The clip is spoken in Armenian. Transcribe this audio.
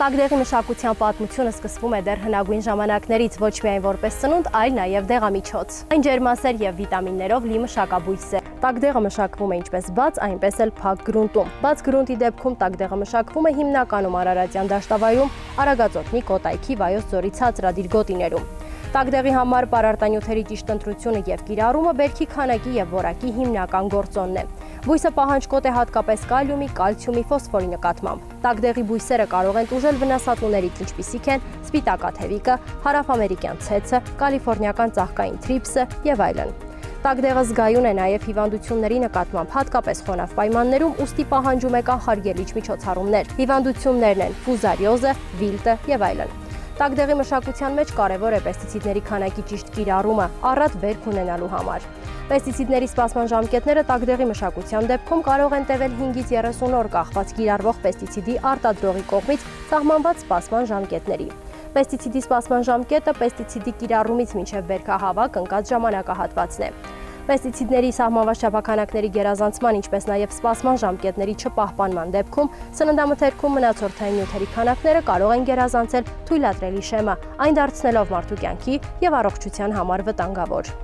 Տագդեղի մշակության պատմությունը սկսվում է դեռ հնագույն ժամանակներից ոչ միայն որպես սնունդ, այլ նաև դեղամիջոց։ Այն ջերմասեր եւ վիտամիններով լի մշակաբույս է։ Տագդեղը մշակվում է ինչպես բաց, այնպես էլ փակ գրունտում։ Բաց գրունտի դեպքում տագդեղը մշակվում է հիմնականում Արարատյան դաշտավայրում, Արագածոտնի, Կոտայքի, Վայոց ձորի ցածրադիր գոտիներում։ Տագդեղի համար պարարտանյութերի ճիշտ ընտրությունը եւ կիրառումը բերքի քանակի եւ որակի հիմնական գործոնն է։ Բույսը պահանջկոտ է հատկապես կալիումի, կալցիումի, ֆոսֆորի նկատմամբ։ Տագդեղի բույսերը կարող են տուժել վնասատուներից, ինչպիսիք են սպիտակաթևիկը, հարավամերիկյան ցեցը, կալիֆոռնիական ծաղկային թրիպսը եւ այլն։ Տագդեղը զգայուն է նաև հիվանդությունների նկատմամբ, հատկապես խոնավ պայմաններում, ուստի պահանջում է կանխարգելիչ միջոցառումներ։ Հիվանդություններն են ֆուզարիոզը, վիլտը եւ այլն։ Տագդեղի մշակության մեջ կարևոր է պեստիցիդների քանակի ճիշտ կիրառումը առատ բերք ունենալու համար։ Պեստիցիդների սպասման ժամկետները տագդեղի մշակության դեպքում կարող են տևել 5-ից 30 օր կախված կիրառվող պեստիցիդի արտադրողի կողմից սահմանված սպասման ժամկետների։ Պեստիցիդի սպասման ժամկետը պեստիցիդի կիրառումից մինչև բերքահավաք ընկած ժամանակահատվածն է։ Պեստիցիդների սահմանված չափաքանակների գերազանցման, ինչպես նաև սպասման ժամկետների չպահպանման դեպքում սննդամթերքում մնացորդային նյութերի քանակները կարող են գերազանցել թույլատրելի շեմը, այն դարձնելով մարդու կյանքի եւ առողջության համար վտանգավոր։